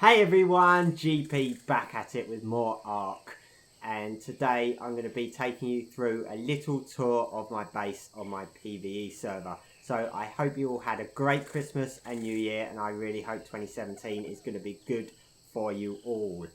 Hey everyone, GP back at it with more ARK, and today I'm going to be taking you through a little tour of my base on my PvE server. So I hope you all had a great Christmas and New Year, and I really hope 2017 is going to be good for you all.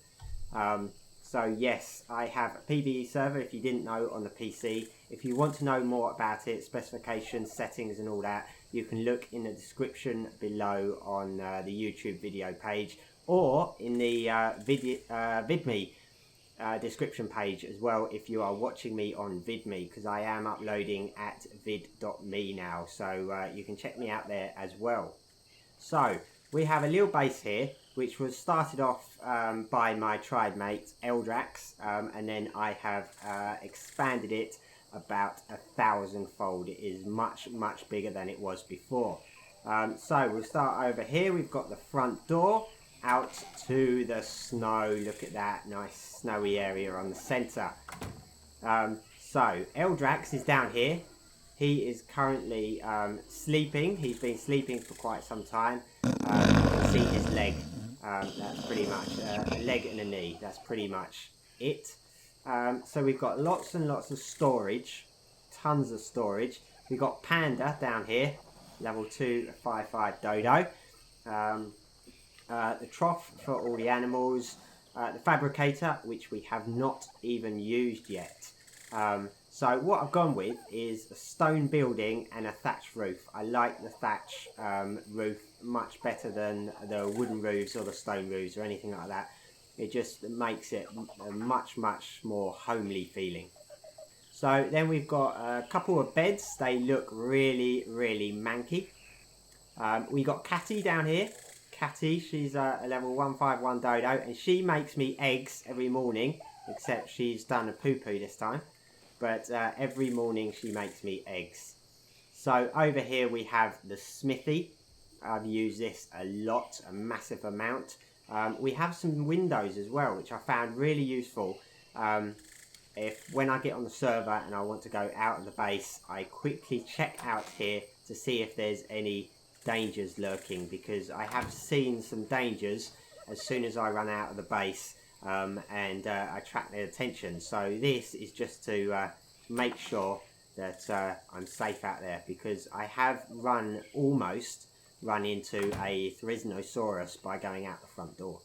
So yes, I have a PvE server, if you didn't know, on the PC. If you want to know more about it, specifications, settings and all that, you can look in the description below on the YouTube video page, or in the VidMe description page as well if you are watching me on VidMe, because I am uploading at vid.me now, so you can check me out there as well. So we have a little base here which was started off by my tried mate Eldrax, and then I have expanded it about 1,000-fold. It is much bigger than it was before. So we'll start over here. We've got the front door out to the snow. Look at that nice snowy area on the center. So Eldrax is down here. He is currently sleeping. He's been sleeping for quite some time. You can see his leg. That's pretty much a leg and a knee. That's pretty much it. So we've got lots and lots of storage, tons of storage. We've got Panda down here, level 2 5/5 dodo. The trough for all the animals, the fabricator, which we have not even used yet. So what I've gone with is a stone building and a thatch roof. I like the thatch roof much better than the wooden roofs or the stone roofs or anything like that. It just makes it a much more homely feeling. So then we've got a couple of beds. They look really manky. We got Catty down here. Catty, she's a level 151 dodo, and she makes me eggs every morning, except she's done a poo-poo this time. But every morning she makes me eggs. So over here we have the smithy. I've used this a lot, a massive amount. We have some windows as well, which I found really useful. When I get on the server and I want to go out of the base, I quickly check out here to see if there's any dangers lurking, because I have seen some dangers as soon as I run out of the base, and I attract their attention. So this is just to make sure that I'm safe out there, because I have almost run into a Therizinosaurus by going out the front door.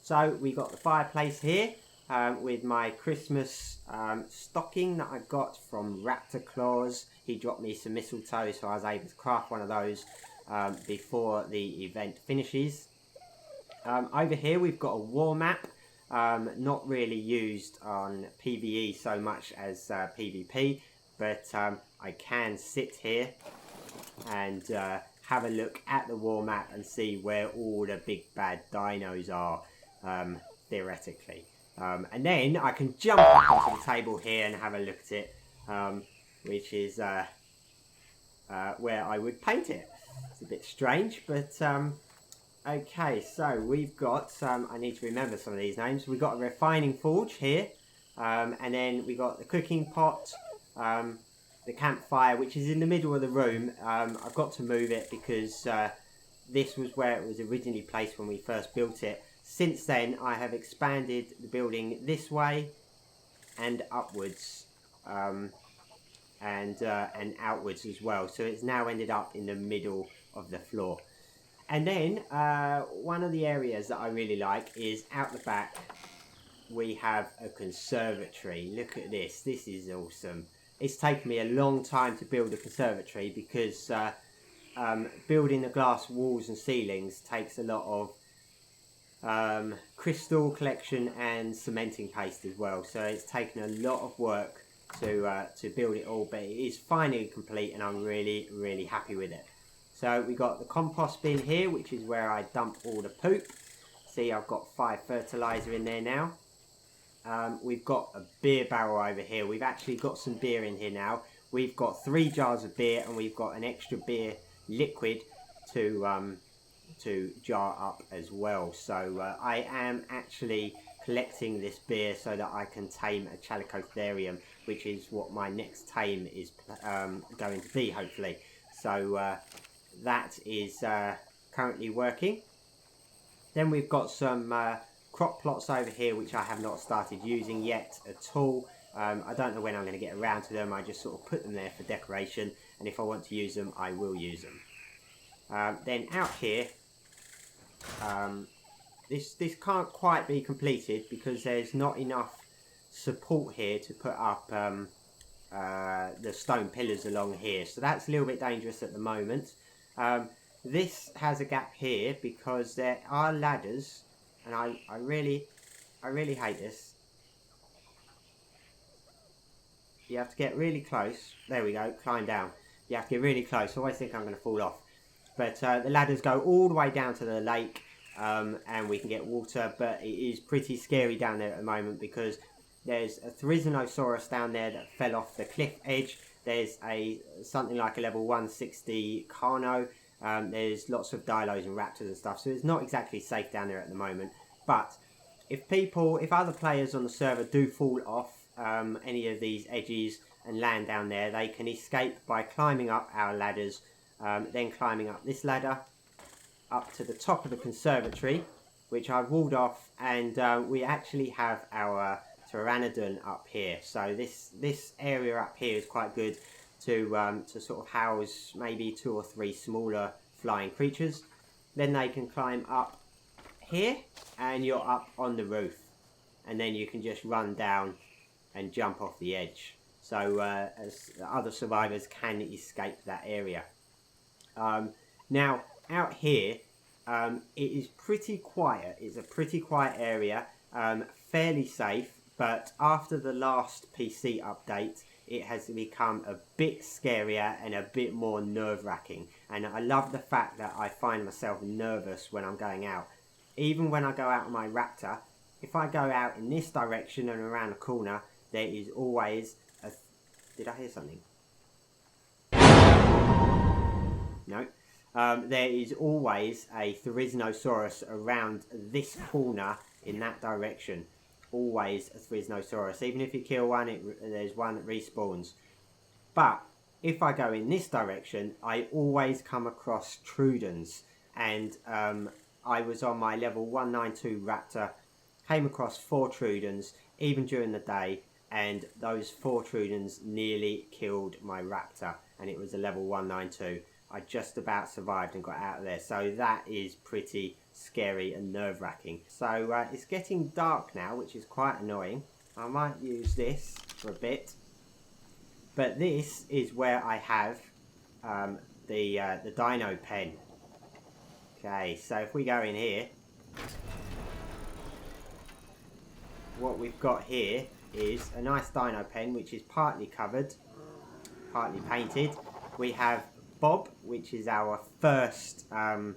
So we got the fireplace here with my Christmas stocking that I got from Raptor Claws. He dropped me some mistletoe, so I was able to craft one of those before the event finishes. Over here we've got a war map, not really used on PvE so much as PvP, but I can sit here and have a look at the war map and see where all the big bad dinos are, theoretically. And then I can jump up onto the table here and have a look at it, which is where I would paint it. It's a bit strange, but okay, so we've got I need to remember some of these names. We've got a refining forge here, and then we got the cooking pot, the campfire, which is in the middle of the room. I've got to move it because this was where it was originally placed when we first built it. Since then, I have expanded the building this way and upwards, and outwards as well. So it's now ended up in the middle of the floor. And then one of the areas that I really like is out the back. We have a conservatory. Look at this. This is awesome. It's taken me a long time to build a conservatory because building the glass walls and ceilings takes a lot of crystal collection and cementing paste as well. So it's taken a lot of work to build it all, but it is finally complete and I'm really happy with it. So we got the compost bin here, which is where I dump all the poop. See, I've got 5 fertilizer in there now. We've got a beer barrel over here. We've actually got some beer in here now. We've got 3 jars of beer, and we've got an extra beer liquid to jar up as well. So I am actually collecting this beer so that I can tame a Chalicotherium, which is what my next tame is going to be, hopefully. So that is currently working. Then we've got some crop plots over here which I have not started using yet at all. I don't know when I'm going to get around to them. I just sort of put them there for decoration, and if I want to use them, I will use them. Then out here, this can't quite be completed because there's not enough support here to put up the stone pillars along here, so that's a little bit dangerous at the moment. This has a gap here because there are ladders, and I really hate this. You have to get really close. There we go, climb down. You have to get really close. I always think I'm going to fall off. But the ladders go all the way down to the lake, and we can get water, but it is pretty scary down there at the moment because there's a Therizinosaurus down there that fell off the cliff edge. There's something like a level 160 Carno. There's lots of Dilos and Raptors and stuff, so it's not exactly safe down there at the moment. But if other players on the server do fall off any of these edges and land down there, they can escape by climbing up our ladders, then climbing up this ladder up to the top of the conservatory, which I've walled off, and we actually have our Pteranodon up here. So this area up here is quite good to sort of house maybe 2 or 3 smaller flying creatures. Then they can climb up here, and you're up on the roof, and then you can just run down and jump off the edge, so as other survivors can escape that area. Now out here, it is pretty quiet. It's a pretty quiet area, fairly safe, but after the last PC update it has become a bit scarier and a bit more nerve-wracking, and I love the fact that I find myself nervous when I'm going out. Even when I go out on my Raptor, if I go out in this direction and around the corner, there is always a... Did I hear something? No. There is always a Therizinosaurus around this corner in that direction. Always a Therizinosaurus. Even if you kill one, there's one that respawns. But if I go in this direction, I always come across Trudons. And I was on my level 192 Raptor, came across 4 Trudons, even during the day, and those 4 Trudons nearly killed my Raptor, and it was a level 192. I just about survived and got out of there, so that is pretty scary and nerve-wracking. So it's getting dark now, which is quite annoying. I might use this for a bit, but this is where I have the Dino pen. Okay, so if we go in here, what we've got here is a nice Dino pen, which is partly covered, partly painted. We have Bob, which is our first tame,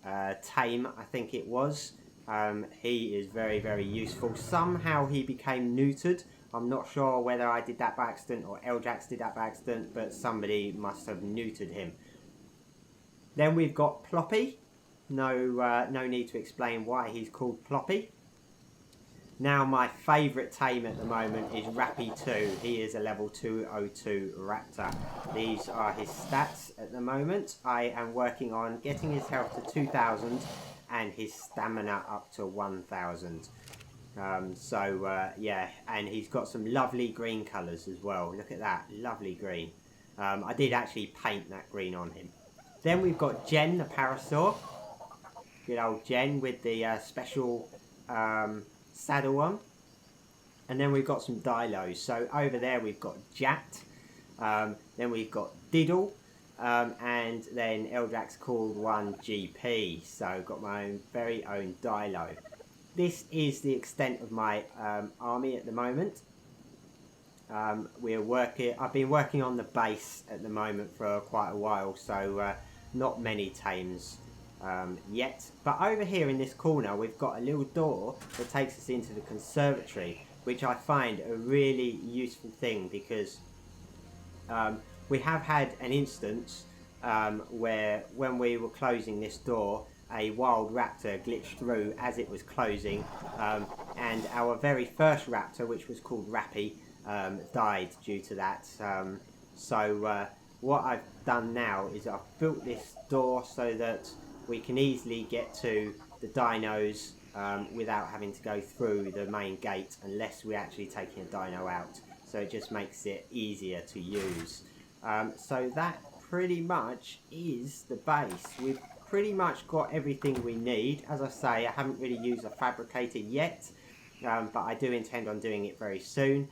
I think it was. He is very, very useful. Somehow he became neutered. I'm not sure whether I did that by accident or Eljax did that by accident, but somebody must have neutered him. Then we've got Ploppy. No need to explain why he's called Ploppy. Now my favourite tame at the moment is Rappy 2. He is a level 202 Raptor. These are his stats at the moment. I am working on getting his health to 2,000 and his stamina up to 1,000. Yeah, and he's got some lovely green colours as well. Look at that, lovely green. I did actually paint that green on him. Then we've got Jen, the Parasaur. Good old Jen with the special... saddle on, and then we've got some Dilos. So over there we've got Jat, then we've got Diddle, and then Eldrax called one GP. So got my very own Dilo. This is the extent of my army at the moment. I've been working on the base at the moment for quite a while, so not many tames yet. But over here in this corner we've got a little door that takes us into the conservatory, which I find a really useful thing because we have had an instance where when we were closing this door, a wild raptor glitched through as it was closing, and our very first raptor, which was called Rappy, died due to that. What I've done now is I've built this door so that we can easily get to the dinos without having to go through the main gate unless we're actually taking a dino out. So it just makes it easier to use. So that pretty much is the base. We've pretty much got everything we need. As I say, I haven't really used a fabricator yet, but I do intend on doing it very soon.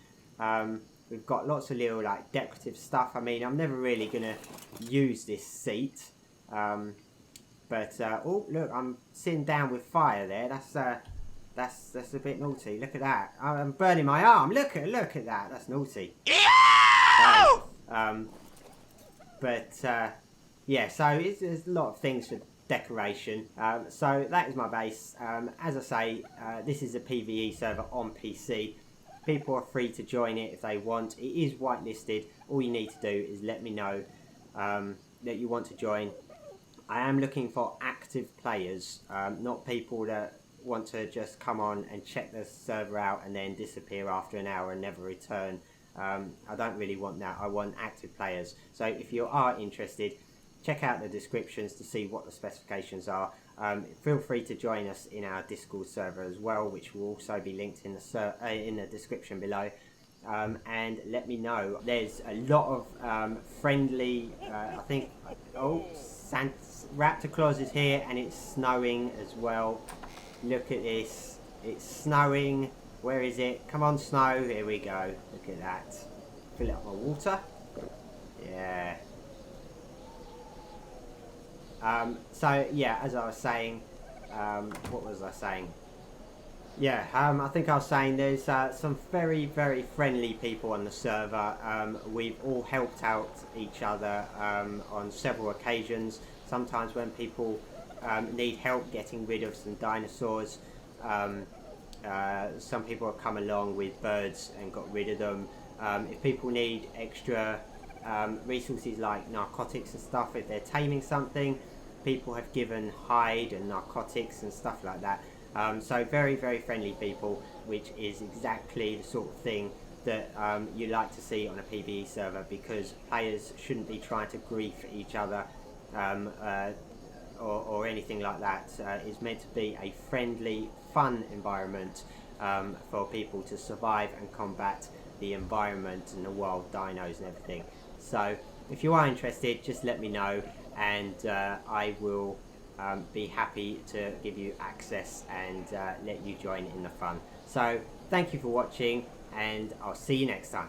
We've got lots of little like decorative stuff. I mean, I'm never really gonna use this seat, but oh look, I'm sitting down with fire there. That's a bit naughty. Look at that. I'm burning my arm. Look at that. That's naughty. Yeah, so there's a lot of things for decoration. So that is my base. As I say, this is a PvE server on PC. People are free to join it if they want. It is whitelisted. All you need to do is let me know that you want to join. I am looking for active players, not people that want to just come on and check the server out and then disappear after an hour and never return. I don't really want that. I want active players. So if you are interested, check out the descriptions to see what the specifications are. Feel free to join us in our Discord server as well, which will also be linked in the description below. And let me know. There's a lot of friendly, I think, oh, Raptor Claus is here, and it's snowing as well. Look at this. It's snowing. Where is it? Come on, snow. Here we go. Look at that. Fill up my water. Yeah. So yeah, as I was saying, what was I saying? Yeah, I think I was saying there's some very, very friendly people on the server. We've all helped out each other on several occasions. Sometimes when people need help getting rid of some dinosaurs, some people have come along with birds and got rid of them. If people need extra resources like narcotics and stuff, if they're taming something, people have given hide and narcotics and stuff like that. So very, very friendly people, which is exactly the sort of thing that you like to see on a PvE server, because players shouldn't be trying to grief each other or anything like that. It's meant to be a friendly, fun environment for people to survive and combat the environment and the wild dinos and everything. So if you are interested, just let me know, and I will be happy to give you access and let you join in the fun. So thank you for watching, and I'll see you next time.